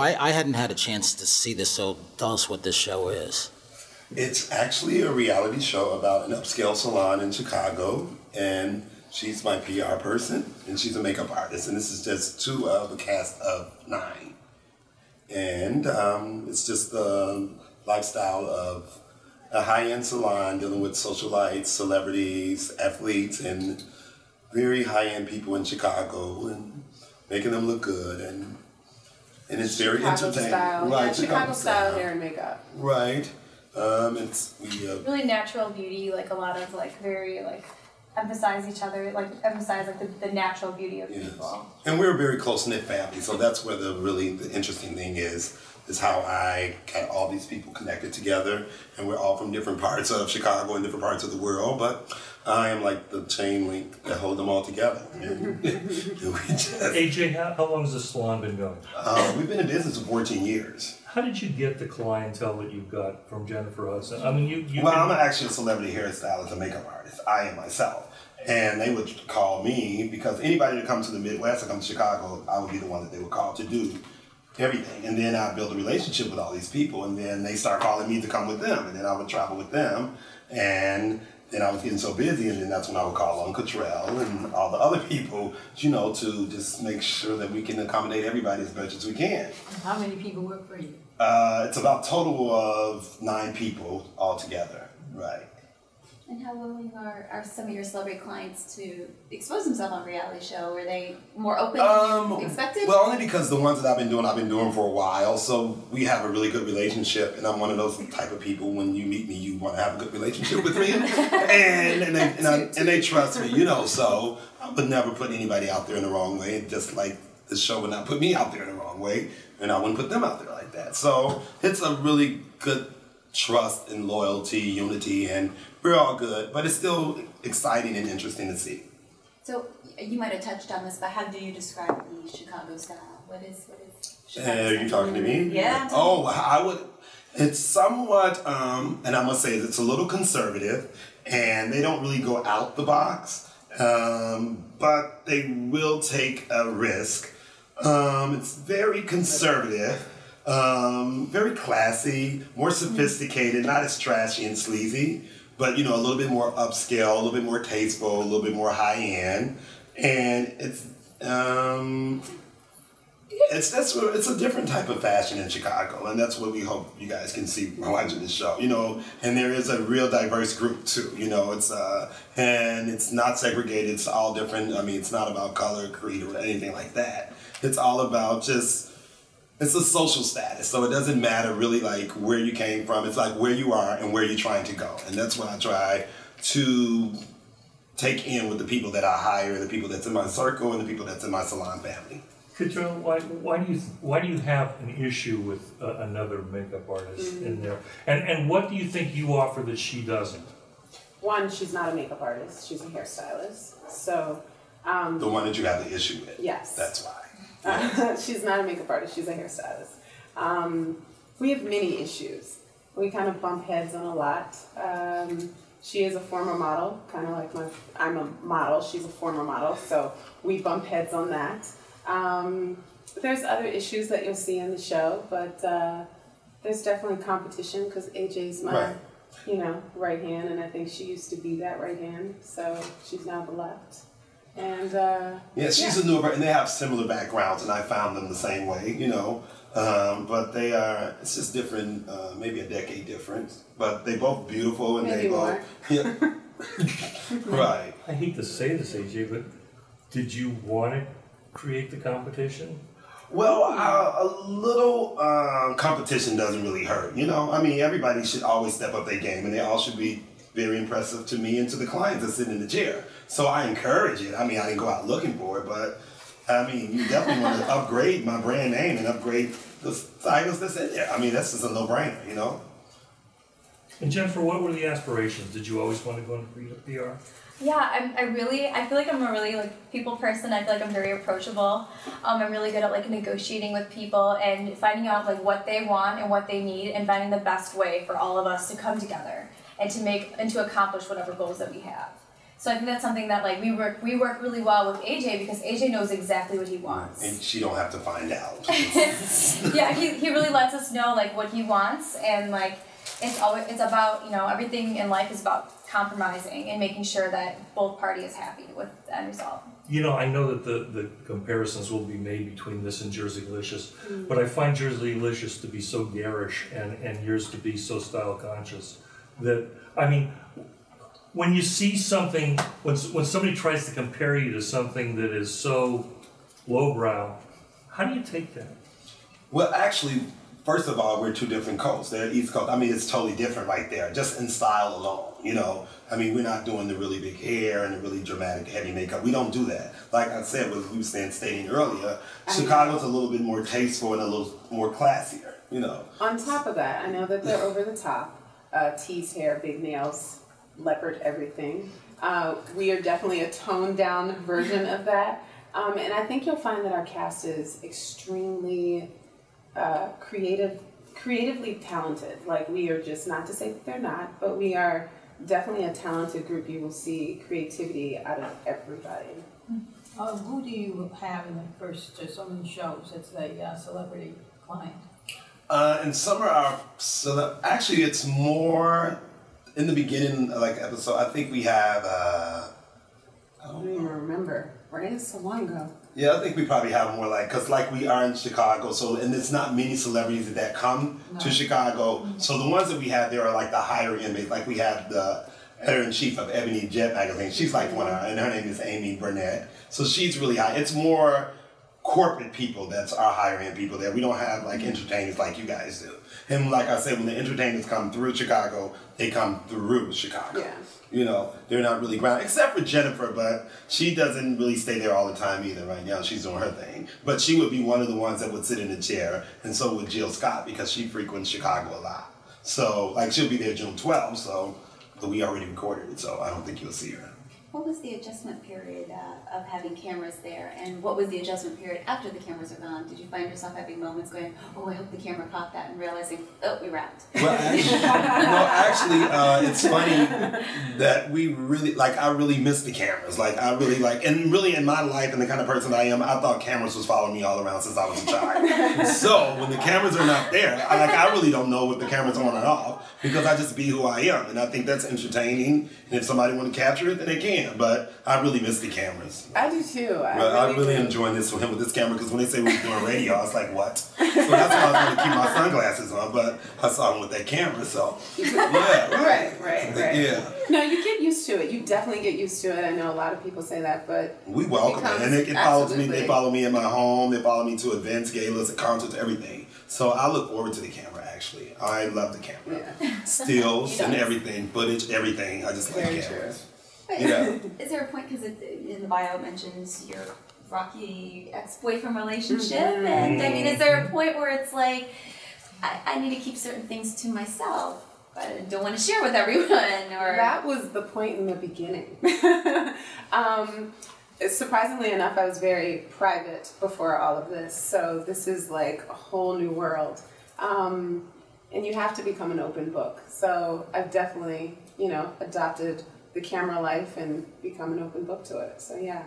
I hadn't had a chance to see this, so tell us what this show is. It's actually a reality show about an upscale salon in Chicago, and she's my PR person, and she's a makeup artist, and this is just 2 of a cast of 9. And it's just the lifestyle of a high-end salon dealing with socialites, celebrities, athletes, and very high-end people in Chicago, and making them look good, and it's very Chicago entertaining. Style. Right, Yeah, Chicago style hair and makeup. Right. It's really natural beauty, like a lot of like very like emphasize each other, like emphasize like the natural beauty of people. And we're a very close-knit family, so that's where the interesting thing is how I got all these people connected together, and we're all from different parts of Chicago and different parts of the world, but I am like the chain link that hold them all together. And we just, AJ, how long has the salon been going? We've been in business for 14 years. How did you get the clientele that you've got from Jennifer Hudson? I mean, Well, I'm actually a celebrity hairstylist and makeup artist. I am myself. And they would call me because anybody that comes to the Midwest or comes to Chicago, I would be the one that they would call to do everything. And then I build a relationship with all these people, and then they start calling me to come with them, and then I would travel with them. And then I was getting so busy, and then that's when I would call on Cottrell and all the other people, to just make sure that we can accommodate everybody as much as we can. How many people work for you? It's about a total of 9 people altogether, right. And how willing are some of your celebrity clients to expose themselves on a reality show? Are they more open than you expected? Well, only because the ones that I've been doing for a while, so we have a really good relationship, and I'm one of those type of people, when you meet me, you want to have a good relationship with me, and they trust me, so I would never put anybody out there in the wrong way, just like this show would not put me out there in the wrong way, and I wouldn't put them out there like that. So it's a really good trust and loyalty, unity, and we're all good, but it's still exciting and interesting to see. So you might have touched on this, but how do you describe the Chicago style? What is Chicago Are you talking to me? Yeah. Oh, I would. It's somewhat, and I must say it's a little conservative, and they don't really go out the box, but they will take a risk. It's very conservative. Very classy, more sophisticated, not as trashy and sleazy, but a little bit more upscale, a little bit more tasteful, a little bit more high end, and it's a different type of fashion in Chicago, and that's what we hope you guys can see watching this show. And there is a real diverse group too. And it's not segregated. It's all different. I mean, it's not about color, creed, or anything like that. It's all about it's a social status, so it doesn't matter really like where you came from. It's like where you are and where you're trying to go, and that's what I try to take in with the people that I hire, the people that's in my circle, and the people that's in my salon family. Cottrell, why do you have an issue with another makeup artist in there, and what do you think you offer that she doesn't? One, she's not a makeup artist; she's a hairstylist. So the one that you have the issue with. Yes, that's why. She's not a makeup artist, she's a hairstylist. We have many issues. We kind of bump heads on a lot. She is a former model, kind of like I'm a model, she's a former model, so we bump heads on that. There's other issues that you'll see in the show, but there's definitely competition because AJ's my right hand, and I think she used to be that right hand, so she's now the left. And she's a newer, and they have similar backgrounds, and I found them the same way, but they are, it's just different, maybe a decade difference, but they both beautiful, and maybe they both, right. I hate to say this, AJ, but did you want to create the competition? Well, a little competition doesn't really hurt, I mean, everybody should always step up their game, and they all should be very impressive to me and to the clients that sit in the chair. So I encourage it. I mean, I didn't go out looking for it, but I mean, you definitely want to upgrade my brand name and upgrade the stylists that's in there. I mean, that's just a no-brainer, And Jennifer, what were the aspirations? Did you always want to go into PR? Yeah, I feel like I'm a really people person. I feel like I'm very approachable. I'm really good at negotiating with people and finding out what they want and what they need, and finding the best way for all of us to come together and to accomplish whatever goals that we have. So I think that's something that like we work really well with AJ because AJ knows exactly what he wants. And she don't have to find out. Yeah, he really lets us know like what he wants, and like it's about, you know, everything in life is about compromising and making sure that both parties happy with the end result. You know, I know that the comparisons will be made between this and Chicagolicious, but I find Chicagolicious to be so garish and yours to be so style conscious that, I mean, when you see something, when somebody tries to compare you to something that is so lowbrow, how do you take that? Well, actually, first of all, we're two different coasts. They're East Coast. I mean, it's totally different right there, just in style alone, you know. I mean, we're not doing the really big hair and the really dramatic heavy makeup. We don't do that. Like I said, what we were stating earlier, Chicago's a little bit more tasteful and a little more classier, you know. On top of that, I know that they're over the top. Teased hair, big nails, leopard everything. We are definitely a toned down version of that. And I think you'll find that our cast is extremely creatively talented. Like, we are just, not to say that they're not, but we are definitely a talented group. You will see creativity out of everybody. Who do you have in the first so many shows? It's a celebrity client. In summer, actually, it's more in the beginning, like episode. I think we have. I don't even remember. Where did Salon go? Yeah, I think we probably have more because we are in Chicago, so and it's not many celebrities that come to Chicago. So the ones that we have there are like the higher end. Like we have the editor-in-chief of Ebony Jet magazine. She's like one of our, and her name is Amy Burnett. So she's really high. It's more corporate people that's our higher end people there. We don't have like entertainers like you guys do. And like I said, when the entertainers come through Chicago, they come through Chicago. Yeah. You know, they're not really ground, except for Jennifer, but she doesn't really stay there all the time either right now. She's doing her thing. But she would be one of the ones that would sit in the chair, and so would Jill Scott, because she frequents Chicago a lot. So, like, she'll be there June 12th, so, but we already recorded it, so I don't think you'll see her. What was the adjustment period of having cameras there, and what was the adjustment period after the cameras are gone? Did you find yourself having moments going, oh, I hope the camera caught that, and realizing, oh, we wrapped? Well, actually, it's funny that we really, I really miss the cameras. I really and really in my life and the kind of person I am, I thought cameras was following me all around since I was a child. So when the cameras are not there, I really don't know what the camera's on and off, because I just be who I am, and I think that's entertaining. And if somebody want to capture it, then they can. But I really miss the cameras. I do too. I really enjoy this with this camera, because when they say we were doing radio, I was like, what? So that's why I was going to keep my sunglasses on, but I saw him with that camera, so yeah. Right. Yeah. No, you get used to it. You definitely get used to it. I know a lot of people say that, but we welcome it, and it follows me. They follow me in my home. They follow me to events, galas, and concerts, everything. So I look forward to the camera. Actually, I love the camera. Yeah. Stills and everything, footage, everything. I just like cameras. Yeah. Is there a point, because in the bio it mentions your rocky ex-boyfriend relationship, and I mean, is there a point where it's like, I need to keep certain things to myself, but I don't want to share with everyone? Or that was the point in the beginning. Surprisingly enough, I was very private before all of this, so this is like a whole new world. And you have to become an open book. So I've definitely, adopted the camera life and become an open book to it. So yeah.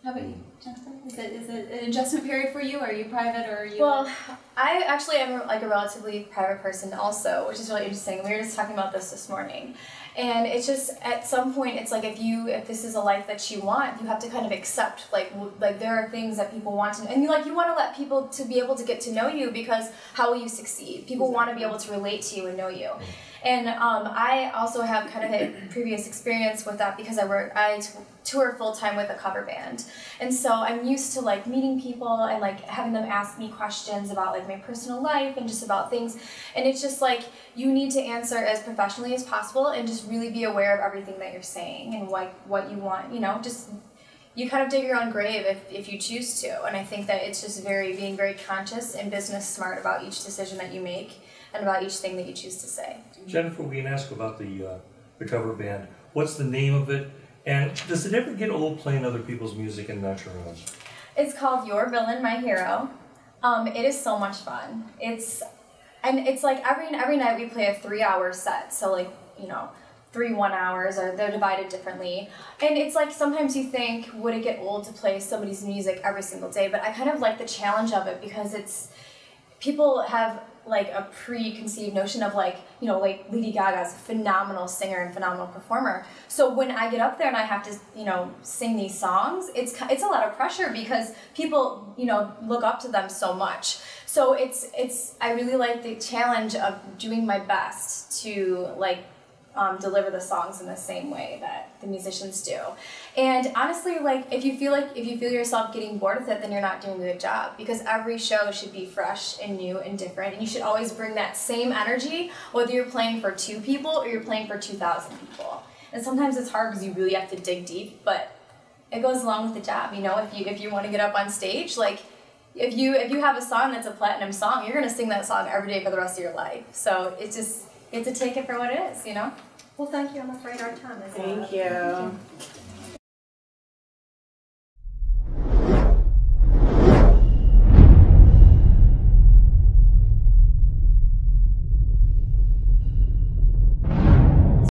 How about you, Jennifer? Is it an adjustment period for you? Are you private, or are you? Well, I actually am a relatively private person also, which is really interesting. We were just talking about this morning. And it's just, at some point, it's like if this is a life that you want, you have to kind of accept, like there are things that people want to, and you want to let people to be able to get to know you, because how will you succeed? People want to be able to relate to you and know you. And I also have kind of a previous experience with that, because I tour full-time with a cover band. And so I'm used to meeting people and having them ask me questions about my personal life and just about things. And it's just you need to answer as professionally as possible and just really be aware of everything that you're saying and what you want, just you kind of dig your own grave if you choose to. And I think that it's just being very conscious and business smart about each decision that you make and about each thing that you choose to say. Jennifer, we can ask about the cover band. What's the name of it? And does it ever get old playing other people's music and not your own? It's called Your Villain, My Hero. It is so much fun. It's every night we play a 3-hour set. So 3 3 1 hours, or they're divided differently. And it's like sometimes you think, would it get old to play somebody's music every single day? But I kind of like the challenge of it, because it's, people have like a preconceived notion of like, you know, like Lady Gaga's a phenomenal singer and phenomenal performer. So when I get up there and I have to, you know, sing these songs, it's a lot of pressure, because people, you know, look up to them so much. So I really like the challenge of doing my best to like deliver the songs in the same way that the musicians do. And honestly, like if you feel yourself getting bored with it, then you're not doing a good job, because every show should be fresh and new and different, and you should always bring that same energy, whether you're playing for 2 people or you're playing for 2,000 people. And sometimes it's hard because you really have to dig deep, but it goes along with the job. You know, if you want to get up on stage, like if you have a song that's a platinum song, you're gonna sing that song every day for the rest of your life. So it's just, you have to take it for what it is, you know? Well, thank you. I'm afraid our time is up. Thank you.